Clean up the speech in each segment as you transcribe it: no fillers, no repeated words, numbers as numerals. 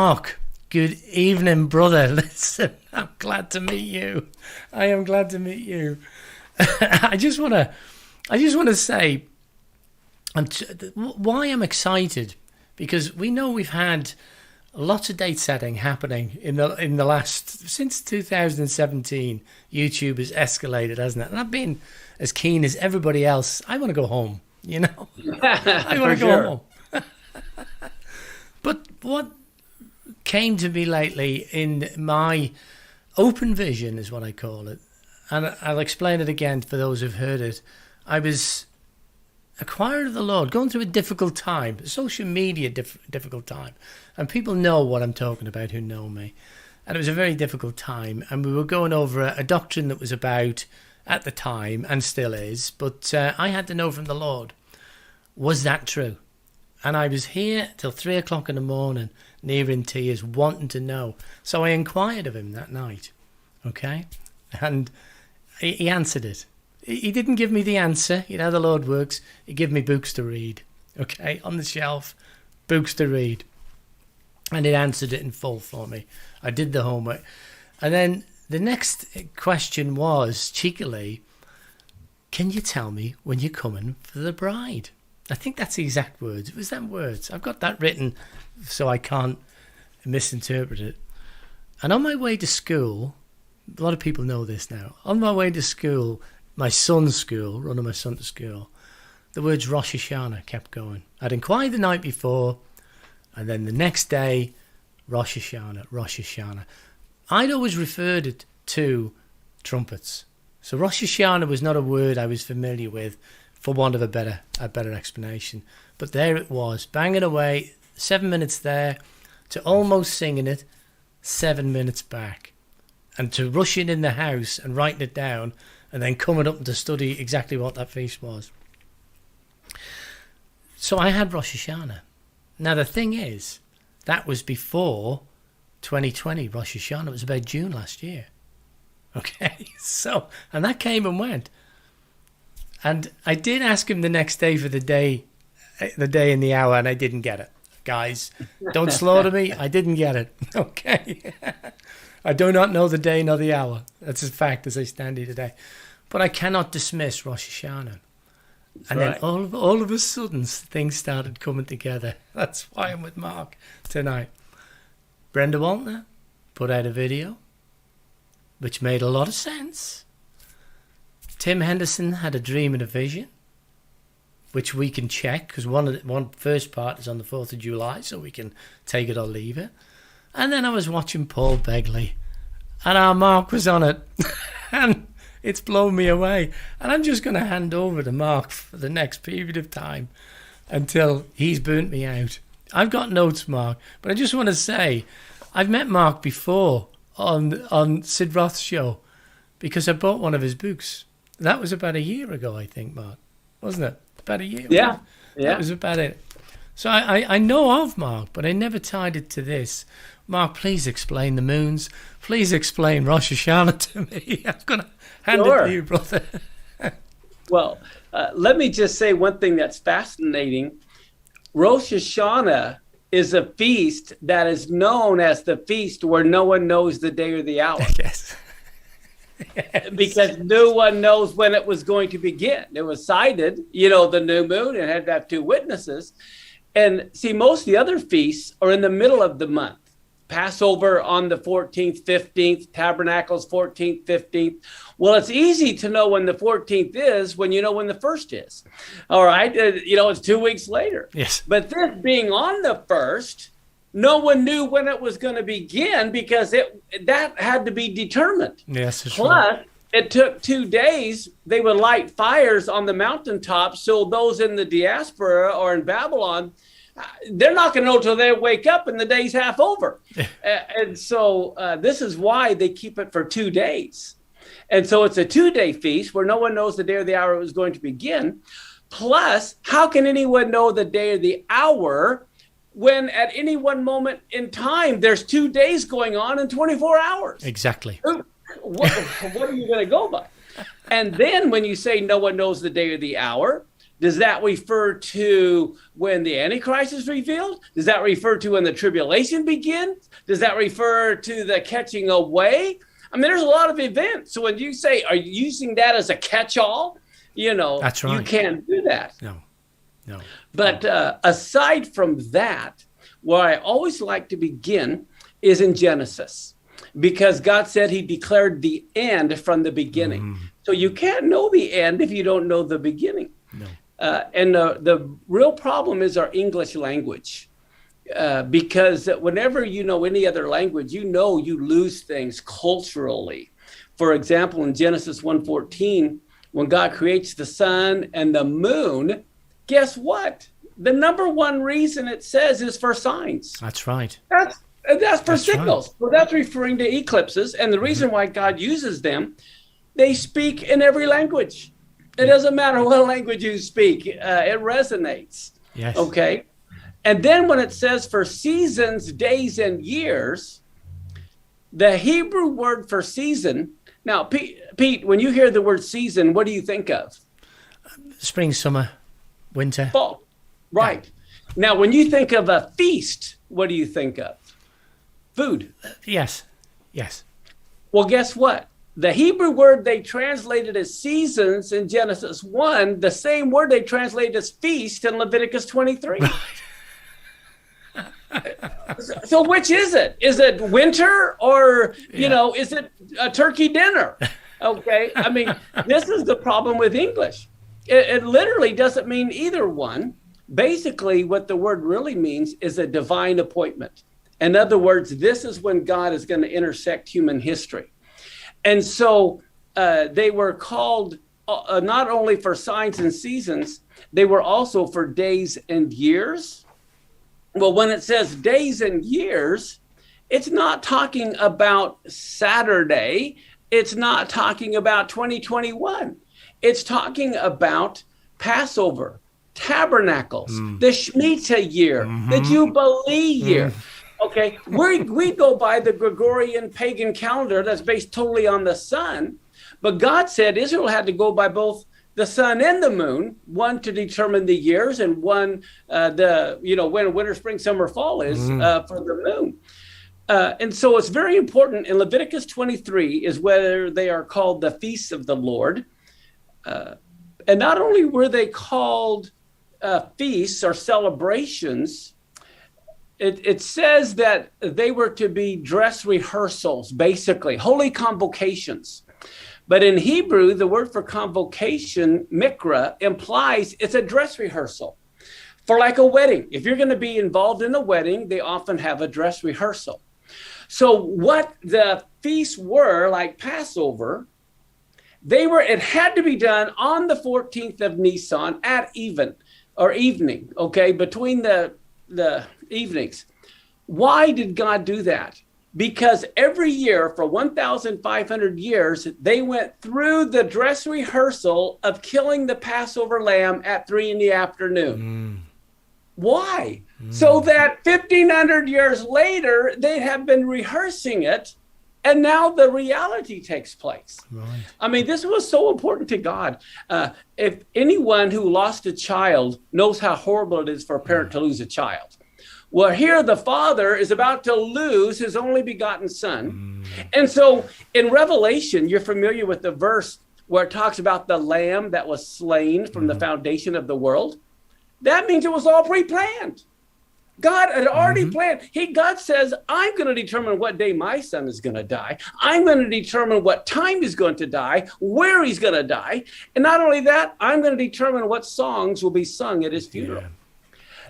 Mark, good evening, brother. Listen, I'm glad to meet you. I am glad to meet you. I just want to say why I'm excited, because we know we've had lots of date setting happening in the last, since 2017. YouTube has escalated, hasn't it? And I've been as keen as everybody else. I want to go home, you know. I want to go home. But what came to me lately in my open vision is what I call it, and I'll explain it again for those who've heard it. I was a choir of the Lord, going through a difficult time, a social media difficult time, and people know what I'm talking about who know me. And it was a very difficult time, and we were going over a doctrine that was about, at the time, and still is, but I had to know from the Lord, was that true? And I was here till 3 o'clock in the morning, near in tears, wanting to know. So I inquired of him that night, okay? And he answered it. He didn't give me the answer. You know how the Lord works. He gave me books to read, okay, on the shelf, books to read. And it answered it in full for me. I did the homework. And then the next question was, cheekily, can you tell me when you're coming for the bride? I think that's the exact words. It was them words. I've got that written so I can't misinterpret it. And on my way to school, a lot of people know this now, on my way to school, my son's school, running my son to school, the words Rosh Hashanah kept going. I'd inquired the night before, and then the next day, Rosh Hashanah, Rosh Hashanah. I'd always referred it to trumpets. So Rosh Hashanah was not a word I was familiar with, for want of a better explanation. But there it was, banging away, 7 minutes there, to almost singing it, 7 minutes back. And to rushing in the house and writing it down, and then coming up to study exactly what that feast was. So I had Rosh Hashanah. Now the thing is, that was before 2020 Rosh Hashanah. It was about June last year. Okay, so, and that came and went. And I did ask him the next day for the day and the hour, and I didn't get it. Guys, don't slaughter me. I didn't get it. Okay. I do not know the day nor the hour. That's a fact as I stand here today. But I cannot dismiss Rosh Hashanah. And then all of a sudden, things started coming together. That's why I'm with Mark tonight. Brenda Waltner put out a video, which made a lot of sense. Tim Henderson had a dream and a vision, which we can check, because one first part is on the 4th of July, so we can take it or leave it. And then I was watching Paul Begley, and our Mark was on it. And it's blown me away. And I'm just going to hand over to Mark for the next period of time until he's burnt me out. I've got notes, Mark, but I just want to say, I've met Mark before on Sid Roth's show because I bought one of his books. That was about a year ago, I think, Mark. Wasn't it? About a year Yeah. ago. Yeah. That was about it. So I know of Mark, but I never tied it to this. Mark, please explain the moons. Please explain Rosh Hashanah to me. I'm going to hand it to you, brother. Well, let me just say one thing that's fascinating. Rosh Hashanah is a feast that is known as the feast where no one knows the day or the hour. Yes. Yes. Because no one knows when it was going to begin. It was cited, the new moon, and had to have 2 witnesses. And see, most of the other feasts are in the middle of the month. Passover on the 14th, 15th, Tabernacles 14th, 15th. Well, it's easy to know when the 14th is when you know when the 1st is. All right. It's 2 weeks later. Yes. But this being on the 1st, no one knew when it was going to begin because that had to be determined. Yes. Plus, it took 2 days. They would light fires on the mountaintops. So those in the diaspora or in Babylon, they're not going to know till they wake up and the day's half over. And so this is why they keep it for 2 days. And so it's a 2-day feast where no one knows the day or the hour it was going to begin. Plus, how can anyone know the day or the hour when at any one moment in time, there's 2 days going on in 24 hours? Exactly. What are you going to go by? And then when you say no one knows the day or the hour, Does that refer to when the Antichrist is revealed? Does that refer to when the tribulation begins? Does that refer to the catching away? I mean, there's a lot of events. So when you say, are you using that as a catch-all? That's right. You can't do that. No. But aside from that, where I always like to begin is in Genesis, because God said he declared the end from the beginning. So you can't know the end if you don't know the beginning. No. And the real problem is our English language, because whenever you know any other language, you lose things culturally. For example, in Genesis 1:14, when God creates the sun and the moon, guess what? The number one reason it says is for signs. That's right. That's for signals. Right. Well, that's referring to eclipses. And the reason why God uses them, they speak in every language. It doesn't matter what language you speak. It resonates. Yes. Okay. And then when it says for seasons, days, and years, the Hebrew word for season. Now, Pete, when you hear the word season, what do you think of? Spring, summer, winter. Fall. Right. Yeah. Now, when you think of a feast, what do you think of? Food. Yes. Well, guess what? The Hebrew word they translated as seasons in Genesis 1, the same word they translated as feast in Leviticus 23. Right. So which is it? Is it winter or, is it a turkey dinner? Okay. I mean, this is the problem with English. It literally doesn't mean either one. Basically, what the word really means is a divine appointment. In other words, this is when God is going to intersect human history. And so they were called not only for signs and seasons, they were also for days and years. Well, when it says days and years, it's not talking about Saturday. It's not talking about 2021. It's talking about Passover, Tabernacles, the Shemitah year, the Jubilee year. Okay, we go by the Gregorian pagan calendar that's based totally on the sun, but God said Israel had to go by both the sun and the moon, one to determine the years and one when winter, spring, summer, fall is for the moon. And so it's very important. In Leviticus 23 is where they are called the feasts of the Lord. And not only were they called feasts or celebrations, it says that they were to be dress rehearsals, basically, holy convocations. But in Hebrew, the word for convocation, mikra, implies it's a dress rehearsal for like a wedding. If you're going to be involved in a wedding, they often have a dress rehearsal. So what the feasts were, like Passover, it had to be done on the 14th of Nisan at evening, okay, between the evenings. Why did God do that? Because every year for 1,500 years, they went through the dress rehearsal of killing the Passover lamb at 3 p.m. Why? So that 1,500 years later, they have been rehearsing it, and now the reality takes place. Right. I mean, this was so important to God. If anyone who lost a child knows how horrible it is for a parent to lose a child. Well, here the father is about to lose his only begotten son. And so in Revelation, you're familiar with the verse where it talks about the lamb that was slain from the foundation of the world. That means it was all pre-planned. God had already planned. God says, I'm going to determine what day my son is going to die. I'm going to determine what time he's going to die, where he's going to die. And not only that, I'm going to determine what songs will be sung at his funeral. Yeah.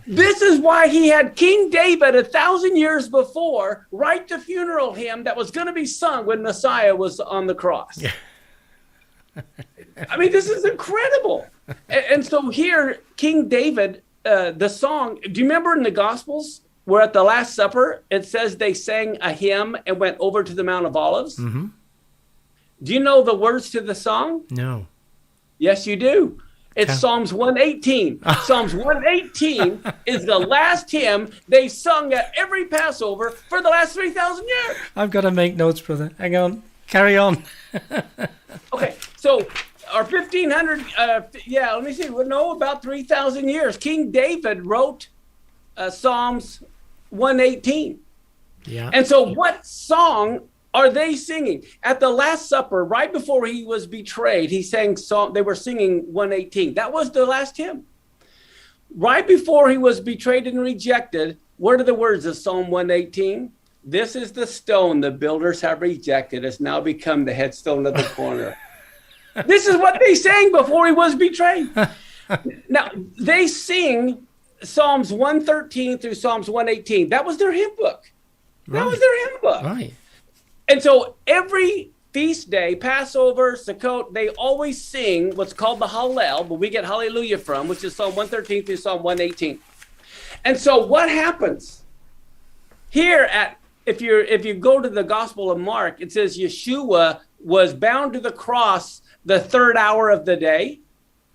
This is why he had King David 1,000 years before write the funeral hymn that was going to be sung when Messiah was on the cross. Yeah. I mean, this is incredible. And so here, King David, the song, do you remember in the Gospels where at the Last Supper, it says they sang a hymn and went over to the Mount of Olives? Do you know the words to the song? No. Yes, you do. It's Psalms 118. Psalms 118 is the last hymn they sung at every Passover for the last 3,000 years. I've got to make notes, brother. Hang on. Carry on. Okay. So or 1500, let me see, no, about 3,000 years. King David wrote Psalms 118. Yeah. And so what song are they singing? At the Last Supper, right before he was betrayed, he sang song. They were singing 118. That was the last hymn. Right before he was betrayed and rejected, what are the words of Psalm 118? This is the stone the builders have rejected. It's now become the headstone of the corner. This is what they sang before he was betrayed. Now, they sing Psalms 113 through Psalms 118. That was their hymn book. That was their hymn book. Right. And so every feast day, Passover, Sukkot, they always sing what's called the Hallel, but we get Hallelujah from, which is Psalm 113 through Psalm 118. And so what happens here if you go to the Gospel of Mark, it says Yeshua was bound to the cross the third hour of the day.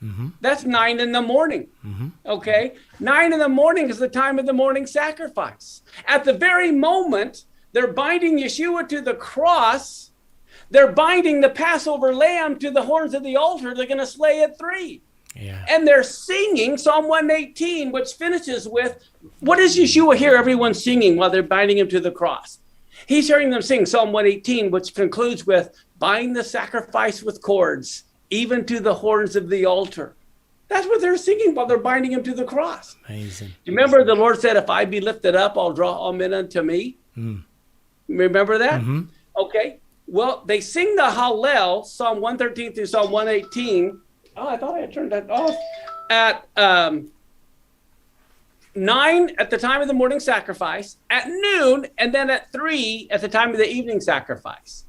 Mm-hmm. That's 9 in the morning. Mm-hmm. Okay. 9 in the morning is the time of the morning sacrifice. At the very moment they're binding Yeshua to the cross, they're binding the Passover lamb to the horns of the altar. They're going to slay at 3. Yeah. And they're singing Psalm 118, which finishes with, what does Yeshua hear everyone singing while they're binding him to the cross? He's hearing them sing Psalm 118, which concludes with, bind the sacrifice with cords, even to the horns of the altar. That's what they're singing while they're binding him to the cross. Amazing. You remember the Lord said, if I be lifted up, I'll draw all men unto me. Mm. Remember that? Mm-hmm. Okay. Well, they sing the Hallel, Psalm 113 through Psalm 118. Oh, I thought I had turned that off. At 9 at the time of the morning sacrifice, at noon, and then at 3 at the time of the evening sacrifice.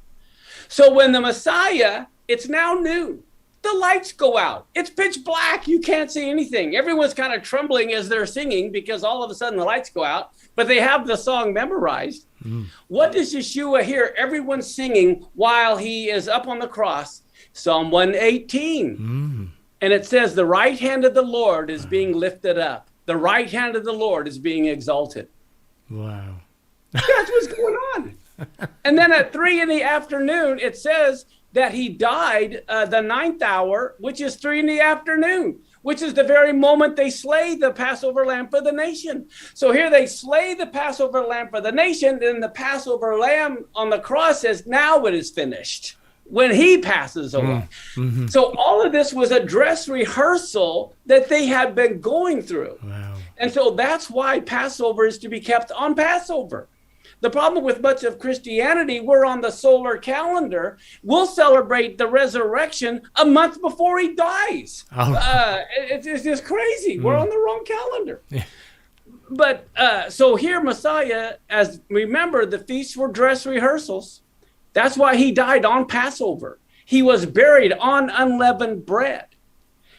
So when the Messiah, it's now noon. The lights go out. It's pitch black. You can't see anything. Everyone's kind of trembling as they're singing because all of a sudden the lights go out, but they have the song memorized. Mm. What does Yeshua hear everyone singing while he is up on the cross? Psalm 118. Mm. And it says, the right hand of the Lord is being lifted up. The right hand of the Lord is being exalted. Wow. That's what's going on. And then at 3 in the afternoon, it says that he died the 9th hour, which is 3 in the afternoon, which is the very moment they slay the Passover lamb for the nation. So here they slay the Passover lamb for the nation, and the Passover lamb on the cross says, now it is finished, when he passes away. Mm-hmm. So all of this was a dress rehearsal that they had been going through. Wow. And so that's why Passover is to be kept on Passover. The problem with much of Christianity, we're on the solar calendar. We'll celebrate the resurrection a month before he dies. Oh. It's just crazy. We're on the wrong calendar. Yeah. But so here Messiah, as remember, the feasts were dress rehearsals. That's why he died on Passover. He was buried on unleavened bread.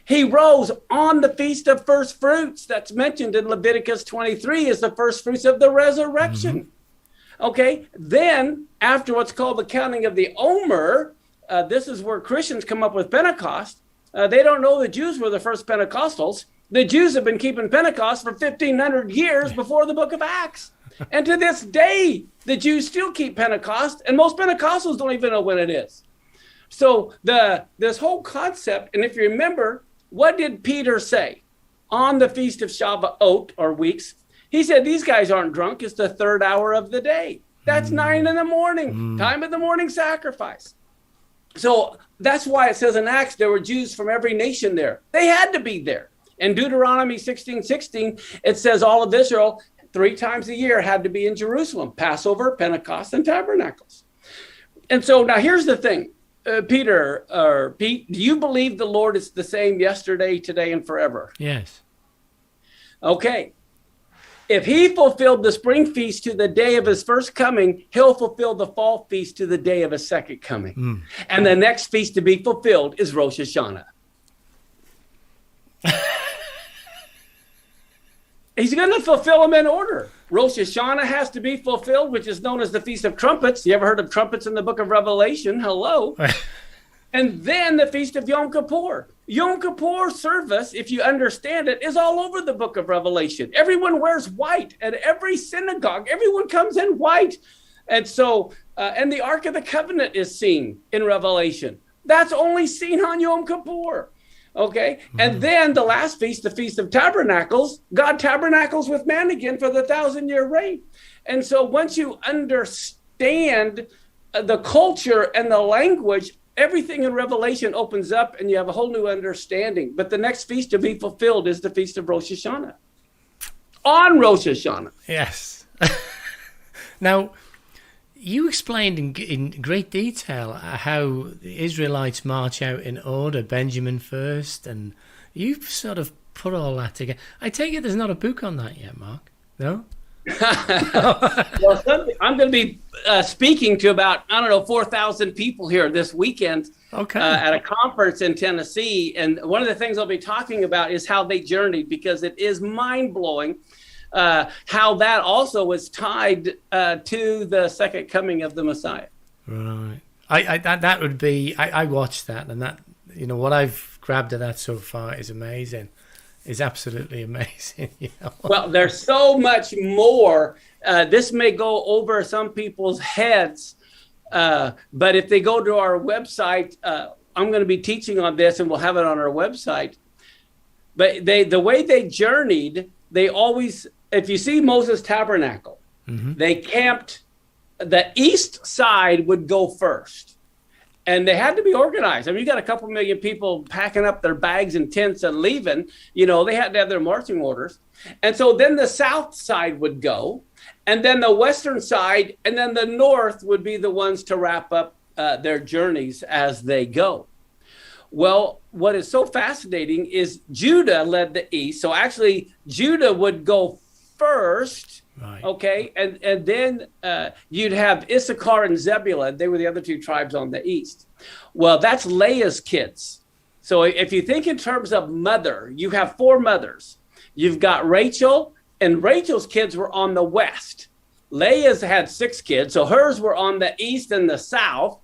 He rose on the Feast of First Fruits that's mentioned in Leviticus 23 as the first fruits of the resurrection. Mm-hmm. Okay, then after what's called the counting of the Omer, this is where Christians come up with Pentecost. They don't know the Jews were the first Pentecostals. The Jews have been keeping Pentecost for 1,500 years before the book of Acts. And to this day, the Jews still keep Pentecost, and most Pentecostals don't even know when it is. So this whole concept, and if you remember, what did Peter say on the Feast of Shavuot, or weeks? He said, these guys aren't drunk. It's the 3rd hour of the day. That's 9 in the morning, time of the morning sacrifice. So that's why it says in Acts, there were Jews from every nation there. They had to be there. In Deuteronomy 16:16, it says all of Israel 3 times a year had to be in Jerusalem: Passover, Pentecost, and Tabernacles. And so now here's the thing, Pete, do you believe the Lord is the same yesterday, today, and forever? Yes. Okay. If he fulfilled the spring feast to the day of his first coming, he'll fulfill the fall feast to the day of his second coming. Mm. And the next feast to be fulfilled is Rosh Hashanah. He's going to fulfill them in order. Rosh Hashanah has to be fulfilled, which is known as the Feast of Trumpets. You ever heard of trumpets in the book of Revelation? Hello. And then the Feast of Yom Kippur. Yom Kippur service, if you understand it, is all over the book of Revelation. Everyone wears white at every synagogue. Everyone comes in white. And so, and the Ark of the Covenant is seen in Revelation. That's only seen on Yom Kippur. Okay. And then the last feast, the Feast of Tabernacles, God tabernacles with man again for the 1,000-year reign. And so once you understand the culture and the language, everything in Revelation opens up and you have a whole new understanding. But the next feast to be fulfilled is the Feast of Rosh Hashanah. On Rosh Hashanah. Yes. Now, you explained in great detail how the Israelites march out in order, Benjamin first, and you've sort of put all that together. I take it there's not a book on that yet, Mark? No? Well, I'm going to be speaking to about, 4,000 people here this weekend at a conference in Tennessee. And one of the things I'll be talking about is how they journeyed, because it is mind-blowing how that also was tied to the second coming of the Messiah. Right. That would be, I watched that, and that, what I've grabbed of that so far is amazing. Is absolutely amazing. Well, there's so much more. This may go over some people's heads, but if they go to our website, I'm going to be teaching on this, and we'll have it on our website. But the way they journeyed, they always, if you see Moses' tabernacle, they camped, the east side would go first. And they had to be organized. I mean, you got a couple million people packing up their bags and tents and leaving. They had to have their marching orders. And so then the south side would go, and then the western side, and then the north would be the ones to wrap up their journeys as they go. Well, what is so fascinating is Judah led the east. So actually, Judah would go first. Right. Okay, and then you'd have Issachar and Zebulun. They were the other two tribes on the east. Well, that's Leah's kids. So if you think in terms of mother, you have four mothers. You've got Rachel, and Rachel's kids were on the west. Leah's had 6 kids, so hers were on the east and the south.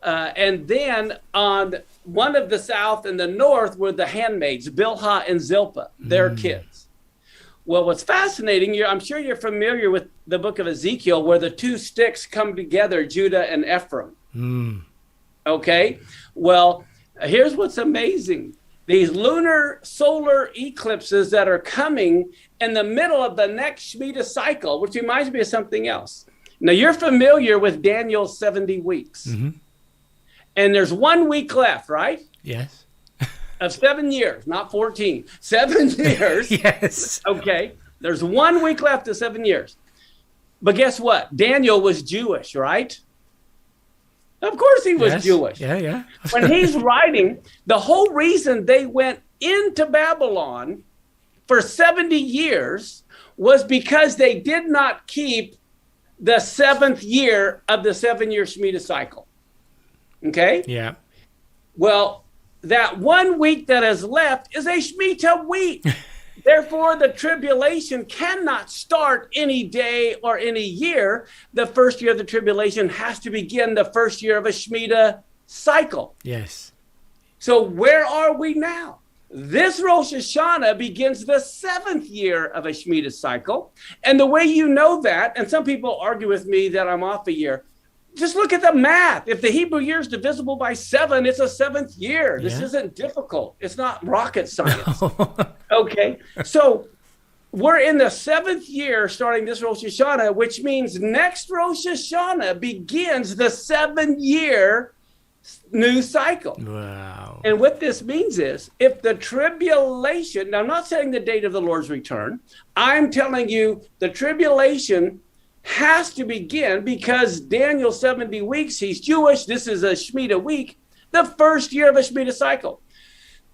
And then on one of the south and the north were the handmaids, Bilhah and Zilpah, their kids. Well, what's fascinating, I'm sure you're familiar with the book of Ezekiel, where the 2 sticks come together, Judah and Ephraim. Okay, well, here's what's amazing. These lunar solar eclipses that are coming in the middle of the next Shemitah cycle, which reminds me of something else. Now, you're familiar with Daniel's 70 weeks. And there's 1 week left, right? Yes. Of 7 years, not 14, 7 years. Yes. Okay. There's 1 week left of 7 years. But guess what? Daniel was Jewish, right? Of course he was Jewish. Yeah. When he's writing, the whole reason they went into Babylon for 70 years was because they did not keep the 7th year of the 7-year Shemitah cycle. Okay? Yeah. Well, that 1 week that is left is a Shemitah week. Therefore, the tribulation cannot start any day or any year. The first year of the tribulation has to begin the first year of a Shemitah cycle. Yes. So where are we now? This Rosh Hashanah begins the 7th year of a Shemitah cycle. And the way you know that, and some people argue with me that I'm off a year, just look at the math. If the Hebrew year is divisible by 7, it's a 7th year. This isn't difficult. It's not rocket science. Okay. So we're in the 7th year starting this Rosh Hashanah, which means next Rosh Hashanah begins the 7-year new cycle. Wow. And what this means is if the tribulation, now I'm not saying the date of the Lord's return, I'm telling you the tribulation has to begin because Daniel 70 weeks, he's Jewish. This is a Shemitah week, the first year of a Shemitah cycle.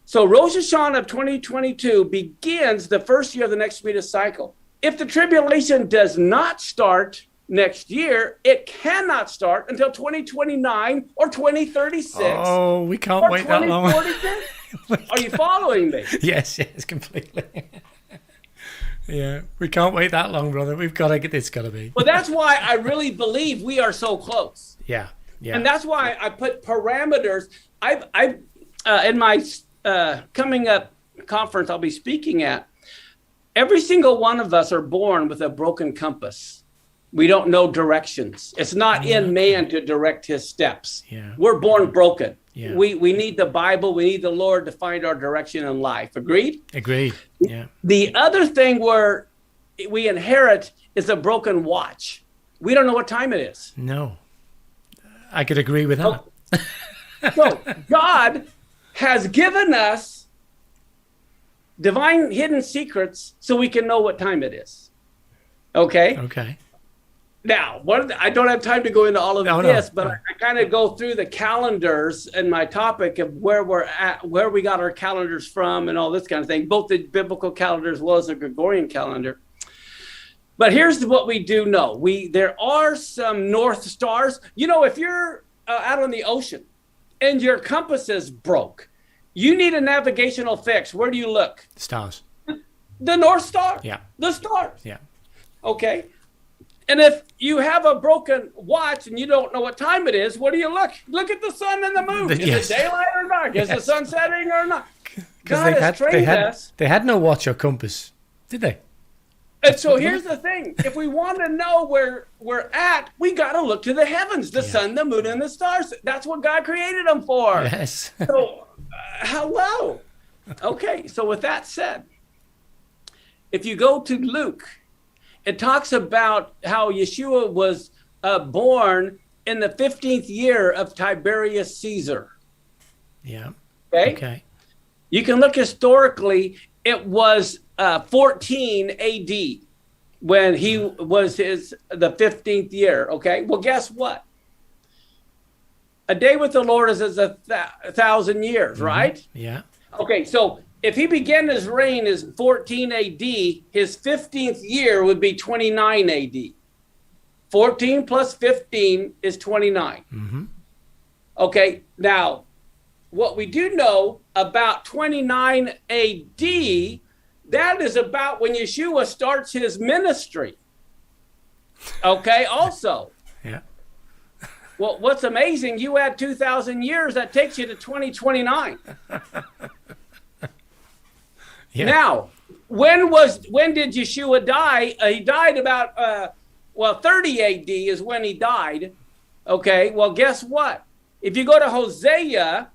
So Rosh Hashanah of 2022 begins the first year of the next Shemitah cycle. If the tribulation does not start next year, it cannot start until 2029 or 2036. Oh, we can't wait that long. Are you following me? Yes, completely. Yeah, we can't wait that long, brother. We've got to get this. Got to be. Well, that's why I really believe we are so close. Yeah. And that's why I put parameters. I've in my coming up conference I'll be speaking at. Every single one of us are born with a broken compass. We don't know directions. It's not in man to direct his steps. Yeah. We're born broken. Yeah. We need the Bible. We need the Lord to find our direction in life. Agreed? Agreed. Yeah. The other thing where we inherit is a broken watch. We don't know what time it is. No. I could agree with that. So God has given us divine hidden secrets so we can know what time it is. Okay? Okay. Now, I don't have time to go into all of this, but no. I kind of go through the calendars and my topic of where we're at, where we got our calendars from and all this kind of thing, both the biblical calendar as well as the Gregorian calendar. But here's what we do know. There are some north stars. You know, if you're out on the ocean and your compass is broke, you need a navigational fix. Where do you look? Stars. The North Star. Yeah. The stars. Yeah. Okay. And if you have a broken watch and you don't know what time it is, what do you look? Look at the sun and the moon. Is it daylight or dark? Is the sun setting or not? God has trained us. They had no watch or compass, did they? And so here's the thing. If we want to know where we're at, we got to look to the heavens, the sun, the moon, and the stars. That's what God created them for. Yes. So, hello. Okay, so with that said, if you go to Luke, it talks about how Yeshua was born in the 15th year of Tiberius Caesar. Yeah. Okay. You can look historically. It was 14 AD when he was the 15th year. Okay. Well, guess what? A day with the Lord is as 1,000 years, right? Yeah. Okay. So if he began his reign as 14 AD, his 15th year would be 29 AD. 14 plus 15 is 29. Mm-hmm. Okay. Now, what we do know about 29 AD, that is about when Yeshua starts his ministry. Okay, also. Yeah. Well, what's amazing, you add 2,000 years, that takes you to 2029. Yeah. Now, when did Yeshua die? He died about, 30 AD is when he died. Okay, well, guess what? If you go to Hosea,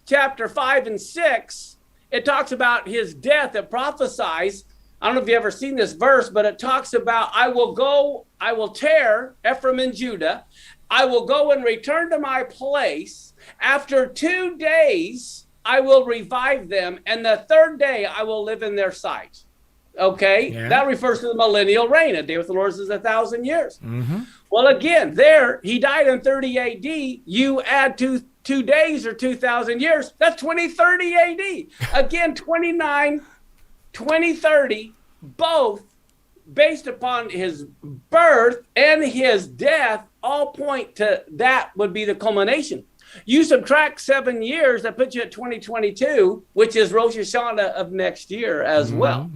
chapter 5 and 6, it talks about his death. It prophesies. I don't know if you've ever seen this verse, but it talks about, I will tear Ephraim and Judah. I will go and return to my place. After 2 days, I will revive them. And the third day, I will live in their sight. Okay? Yeah. That refers to the millennial reign. A day with the Lord is 1,000 years. Mm-hmm. Well, again, he died in 30 AD. You add 2 days or 2,000 years, that's 2030 AD. Again, 29, 2030, both based upon his birth and his death, all point to that would be the culmination. You subtract 7 years, that puts you at 2022, which is Rosh Hashanah of next year as well.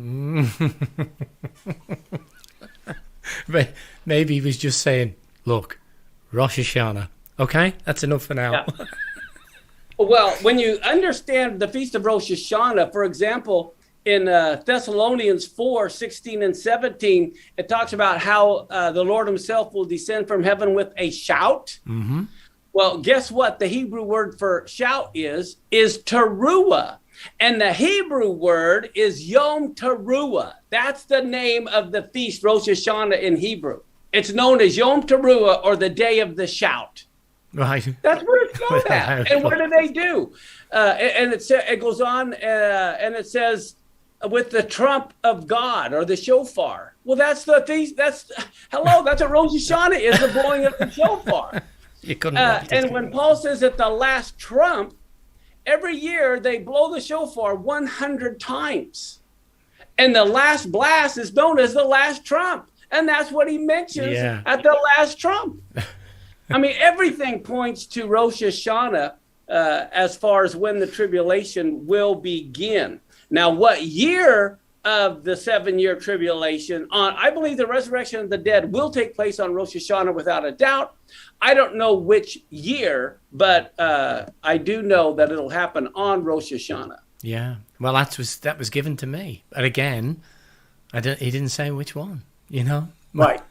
But maybe he was just saying, look, Rosh Hashanah. Okay, that's enough for now. Yeah. Well, when you understand the Feast of Rosh Hashanah, for example, in Thessalonians 4, 16 and 17, it talks about how the Lord himself will descend from heaven with a shout. Mm-hmm. Well, guess what? The Hebrew word for shout is teruah. And the Hebrew word is Yom Teruah. That's the name of the feast, Rosh Hashanah in Hebrew. It's known as Yom Teruah, or the day of the shout. Right. That's what it's known as. And what do they do? And it goes on and it says, with the trump of God, or the shofar. Well, that's the feast. That's what Rosh Hashanah is, the blowing of the shofar. You couldn't. And when Paul says at the last trump, every year they blow the shofar 100 times. And the last blast is known as the last trump. And that's what he mentions at the last trump. I mean, everything points to Rosh Hashanah as far as when the tribulation will begin. Now, what year of the 7-year tribulation I believe the resurrection of the dead will take place on Rosh Hashanah without a doubt. I don't know which year, but I do know that it'll happen on Rosh Hashanah. Yeah. Well, that was given to me. And again, he didn't say which one, you know? Right.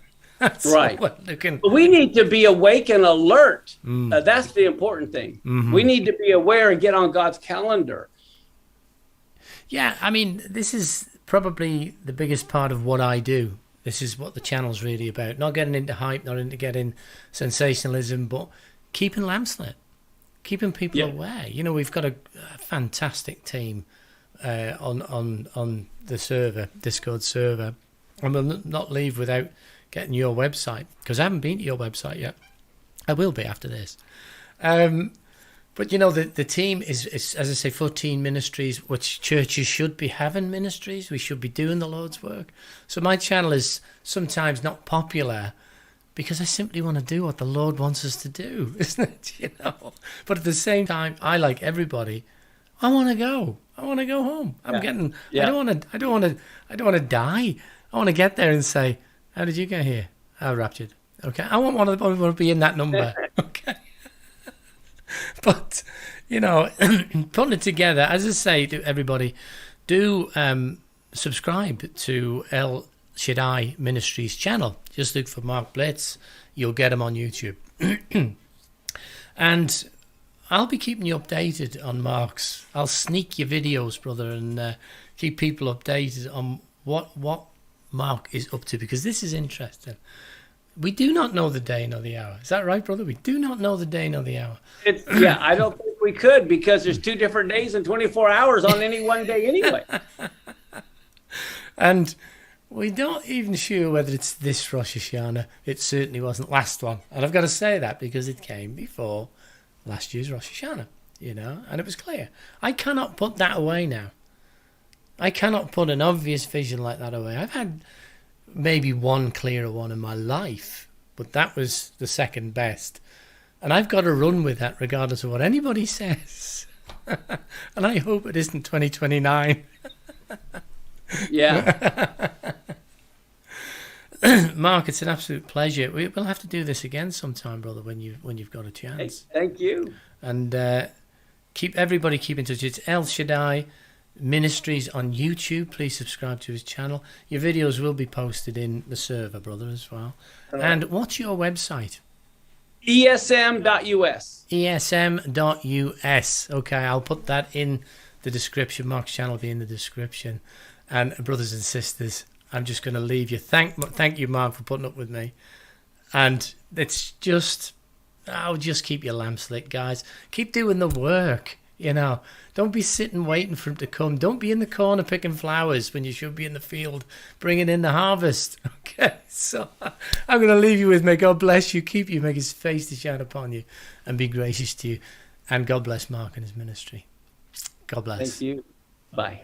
So Right. we're looking. But we need to be awake and alert. That's the important thing. We need to be aware and get on God's calendar. Yeah, I mean, this is probably the biggest part of what I do. This is what the channel's really about. Not getting into hype, not into getting sensationalism, but keeping lamps lit, keeping people aware. You know, we've got a fantastic team on the server, Discord server. And we'll not leave without getting your website, because I haven't been to your website yet. I will be after this. But, you know, the team is, as I say, 14 ministries, which churches should be having ministries. We should be doing the Lord's work. So my channel is sometimes not popular because I simply want to do what the Lord wants us to do, isn't it? You know. But at the same time, I, like everybody, I want to go. I want to go home. I don't want to die. I want to get there and say, how did you get here? Oh, raptured. Okay. I want to be in that number. Okay. But, you know, putting it together, as I say to everybody, do subscribe to El Shaddai Ministries channel. Just look for Mark Biltz. You'll get him on YouTube. And I'll be keeping you updated on Mark's. I'll sneak your videos, brother, and keep people updated on what Mark is up to, because this is interesting. We do not know the day nor the hour. Is that right, brother? We do not know the day nor the hour. I don't think we could, because there's 2 different days and 24 hours on any one day anyway. And we're not even sure whether it's this Rosh Hashanah. It certainly wasn't last one. And I've got to say that because it came before last year's Rosh Hashanah, you know, and it was clear. I cannot put that away now. I cannot put an obvious vision like that away. I've had maybe one clearer one in my life, but that was the second best. And I've got to run with that regardless of what anybody says. And I hope it isn't 2029. Yeah. Mark, it's an absolute pleasure. We'll have to do this again sometime, brother, when you've got a chance. Hey, thank you. And keep in touch. It's El Shaddai Ministries on YouTube. Please subscribe to his channel. Your videos will be posted in the server, brother, as well. And what's your website? ESM.us. ESM.us. Okay, I'll put that in the description. Mark's channel will be in the description. And brothers and sisters, I'm just going to leave you. Thank you, Mark, for putting up with me. And it's just, just keep your lamps lit, guys. Keep doing the work, you know. Don't be sitting waiting for him to come. Don't be in the corner picking flowers when you should be in the field bringing in the harvest. Okay, so I'm going to leave you with, may God bless you, keep you, make his face to shine upon you, and be gracious to you. And God bless Mark and his ministry. God bless. Thank you. Bye.